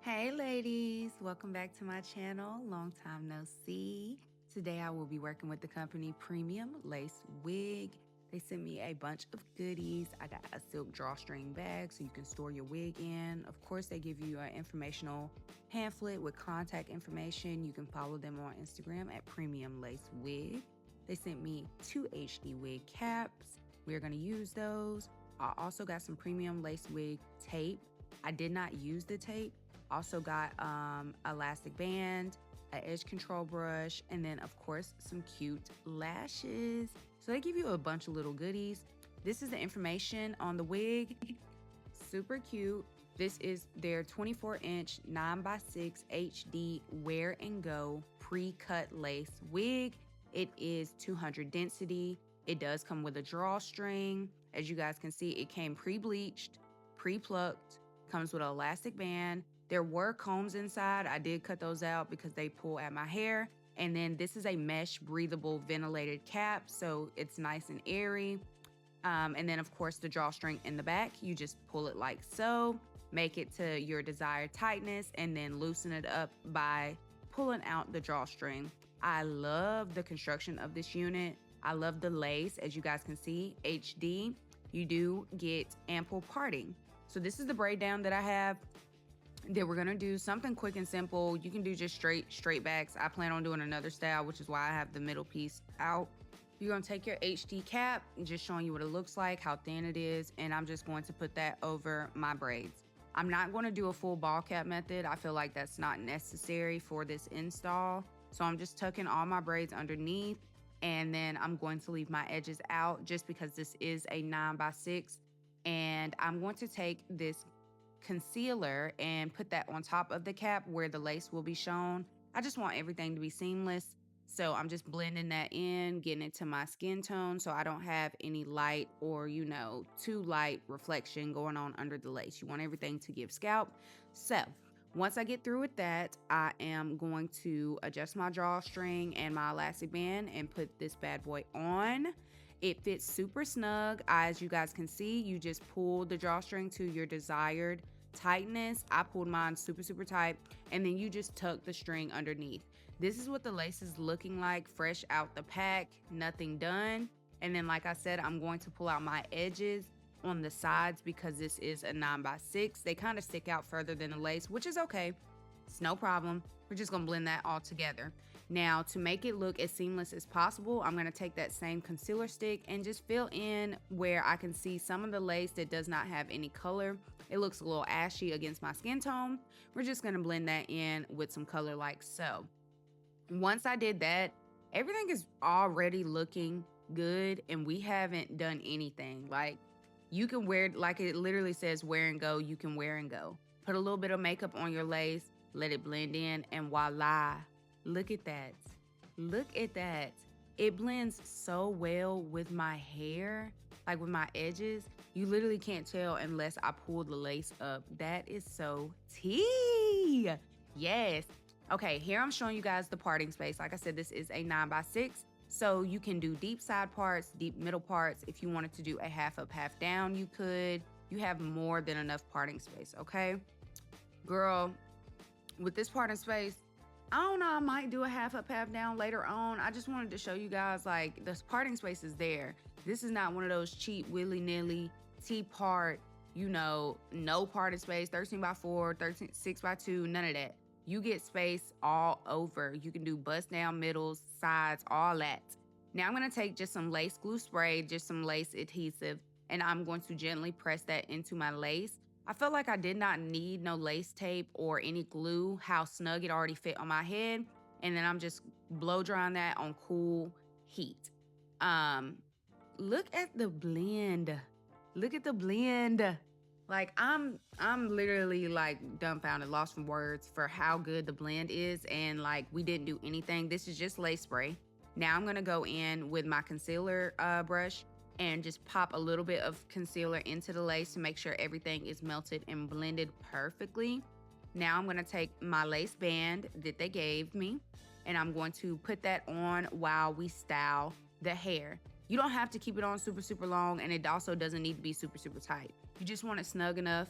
Hey ladies, welcome back to my channel. Long time no see. Today I will be working with the company Premium Lace Wig. They sent me a bunch of goodies. I got a silk drawstring bag so you can store your wig in. Of course, they give you an informational pamphlet with contact information. You can follow them on Instagram at Premium Lace Wig. They sent me 2 HD wig caps. We're gonna use those. I also got some premium lace wig tape. I did not use the tape. Also got elastic band, an edge control brush, and then of course some cute lashes. So they give you a bunch of little goodies. This is the information on the wig. Super cute. This is their 24-inch 9x6 HD wear and go pre-cut lace wig. It is 200 density. It does come with a drawstring. As you guys can see, it came pre-bleached, pre-plucked, comes with an elastic band. There were combs inside. I did cut those out because they pull at my hair. And then this is a mesh breathable ventilated cap, so it's nice and airy. And then of course the drawstring in the back, you just pull it like so, make it to your desired tightness, and then loosen it up by pulling out the drawstring. I love the construction of this unit. I love the lace. As you guys can see, HD, you do get ample parting. So this is the braid down that I have. That we're gonna do something quick and simple. You can do just straight backs. I plan on doing another style, which is why I have the middle piece out. You're gonna take your HD cap, just showing you what it looks like, how thin it is, and I'm just going to put that over my braids. I'm not gonna do a full ball cap method. I feel like that's not necessary for this install. So I'm just tucking all my braids underneath, and then I'm going to leave my edges out just because this is a 9x6. And I'm going to take this concealer and put that on top of the cap where the lace will be shown. I just want everything to be seamless. So I'm just blending that in, getting it to my skin tone so I don't have any light or, too light reflection going on under the lace. You want everything to give scalp. So once I get through with that, I am going to adjust my drawstring and my elastic band and put this bad boy on. It fits super snug. As you guys can see, you just pull the drawstring to your desired tightness. I pulled mine super tight, and then you just tuck the string underneath. This is what the lace is looking like fresh out the pack, nothing done. And then like I said, I'm going to pull out my edges on the sides because this is a 9x6. They kind of stick out further than the lace, which is okay. It's no problem. We're just gonna blend that all together. Now, to make it look as seamless as possible, I'm gonna take that same concealer stick and just fill in where I can see some of the lace that does not have any color. It looks a little ashy against my skin tone. We're just gonna blend that in with some color like so. Once I did that, everything is already looking good and we haven't done anything. Like, you can wear, like it literally says wear and go, you can wear and go. Put a little bit of makeup on your lace, let it blend in, and voila. Look at that. Look at that. It blends so well with my hair, like with my edges. You literally can't tell unless I pull the lace up. That is so tea. Yes. Okay, here I'm showing you guys the parting space. Like I said, this is a 9x6. So you can do deep side parts, deep middle parts. If you wanted to do a half up, half down, you could. You have more than enough parting space, okay? Girl, with this parting space, I don't know, I might do a half up, half down later on. I just wanted to show you guys, like, the parting space is there. This is not one of those cheap willy-nilly T-part, no parting space, 13x4, 6x2, none of that. You get space all over. You can do bust down, middles, sides, all that. Now I'm gonna take just some lace glue spray, just some lace adhesive, and I'm going to gently press that into my lace. I felt like I did not need no lace tape or any glue, how snug it already fit on my head. And then I'm just blow drying that on cool heat. Look at the blend. Look at the blend. Like I'm literally like dumbfounded, lost for words for how good the blend is. And like we didn't do anything. This is just lace spray. Now I'm gonna go in with my concealer brush and just pop a little bit of concealer into the lace to make sure everything is melted and blended perfectly. Now I'm gonna take my lace band that they gave me and I'm going to put that on while we style the hair. You don't have to keep it on super long, and it also doesn't need to be super tight. You just want it snug enough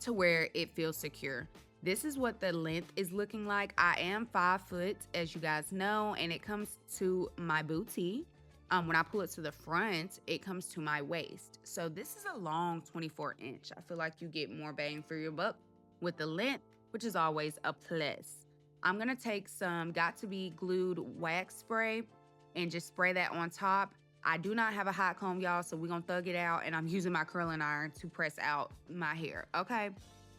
to where it feels secure. This is what the length is looking like. I am 5 foot, as you guys know, and it comes to my booty. When I pull it to the front, it comes to my waist. So this is a long 24 inch. I feel like you get more bang for your buck with the length, which is always a plus. I'm gonna take some Got to Be Glued wax spray and just spray that on top. I do not have a hot comb, y'all, so we're gonna thug it out, and I'm using my curling iron to press out my hair, okay?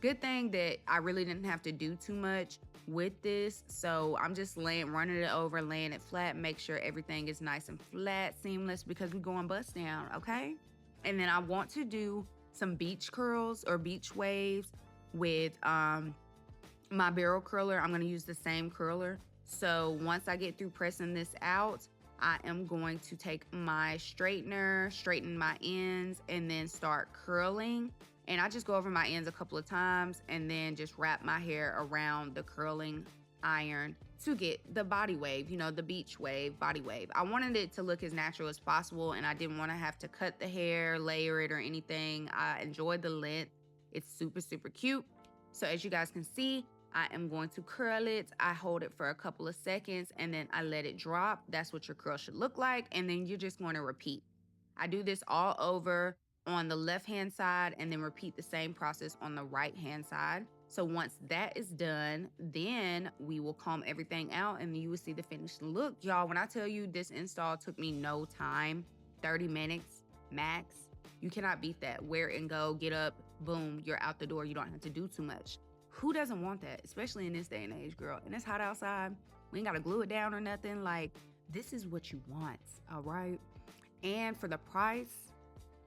Good thing that I really didn't have to do too much with this, so I'm just running it over, laying it flat, make sure everything is nice and flat, seamless, because we're going bust down, okay? And then I want to do some beach curls or beach waves with my barrel curler. I'm gonna use the same curler. So once I get through pressing this out, I am going to take my straightener, straighten my ends, and then start curling. And I just go over my ends a couple of times and then just wrap my hair around the curling iron to get the body wave, you know, the beach wave, body wave. I wanted it to look as natural as possible, and I didn't want to have to cut the hair, layer it, or anything. I enjoyed the length. It's super, super cute. So as you guys can see, I am going to curl it. I hold it for a couple of seconds and then I let it drop. That's what your curl should look like. And then you're just going to repeat. I do this all over on the left hand side and then repeat the same process on the right hand side. So once that is done, then we will comb everything out and you will see the finished look. Y'all, when I tell you this install took me no time, 30 minutes max, you cannot beat that. Wear and go, get up, boom, you're out the door. You don't have to do too much. Who doesn't want that? Especially in this day and age, girl. And it's hot outside. We ain't gotta glue it down or nothing. Like, this is what you want, all right? And for the price,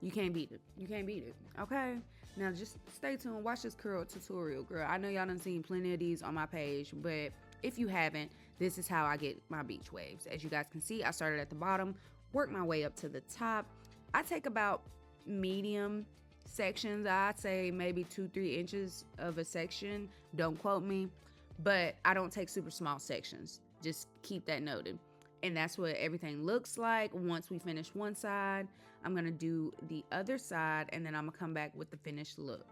you can't beat it. You can't beat it, okay? Now just stay tuned, watch this curl tutorial, girl. I know y'all done seen plenty of these on my page, but if you haven't, this is how I get my beach waves. As you guys can see, I started at the bottom, worked my way up to the top. I take about medium sections. I'd say maybe 2-3 inches of a section. Don't quote me, but I don't take super small sections. Just keep that noted. And that's what everything looks like. Once we finish one side, I'm gonna do the other side and then I'm gonna come back with the finished look.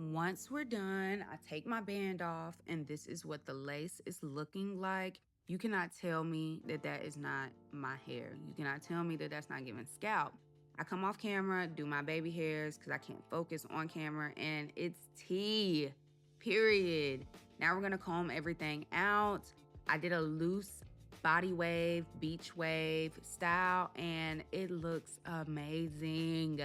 Once we're done, I take my band off, and this is what the lace is looking like. You cannot tell me that that is not my hair. You cannot tell me that that's not giving scalp. I come off camera, do my baby hairs because I can't focus on camera, and it's tea, period. Now we're gonna comb everything out. I did a loose body wave, beach wave style, and it looks amazing.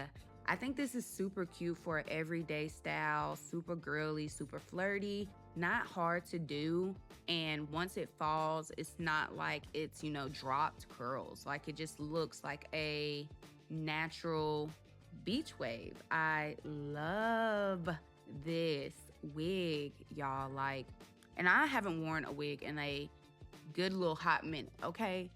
I think this is super cute for an everyday style, super girly, super flirty, not hard to do. And once it falls, it's not like it's, dropped curls. Like it just looks like a natural beach wave. I love this wig, y'all. And I haven't worn a wig in a good little hot minute, okay?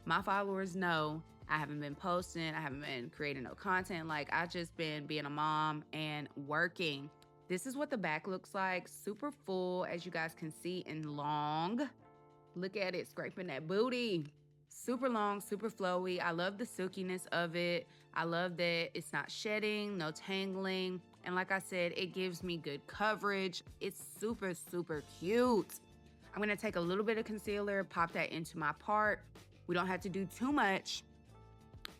My followers know I haven't been posting, I haven't been creating no content. I just been being a mom and working. This is what the back looks like. Super full, as you guys can see, and long. Look at it, scraping that booty. Super long, super flowy. I love the silkiness of it. I love that it's not shedding, no tangling. And like I said, it gives me good coverage. It's super, super cute. I'm gonna take a little bit of concealer, pop that into my part. We don't have to do too much.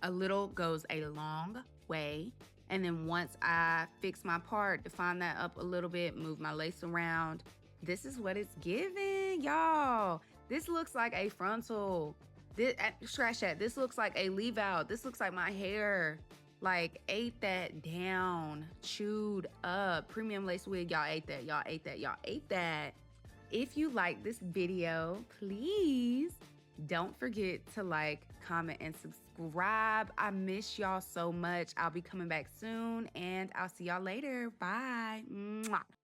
A little goes a long way. And then once I fix my part, define that up a little bit, move my lace around, this is what it's giving, y'all. This looks like a frontal. Scratch that. This looks like a leave out. This looks like my hair. Ate that down, chewed up. Premium lace wig, y'all ate that. Y'all ate that. Y'all ate that. If you like this video, please don't forget to like, comment, and subscribe. I miss y'all so much. I'll be coming back soon, and I'll see y'all later. Bye. Mwah.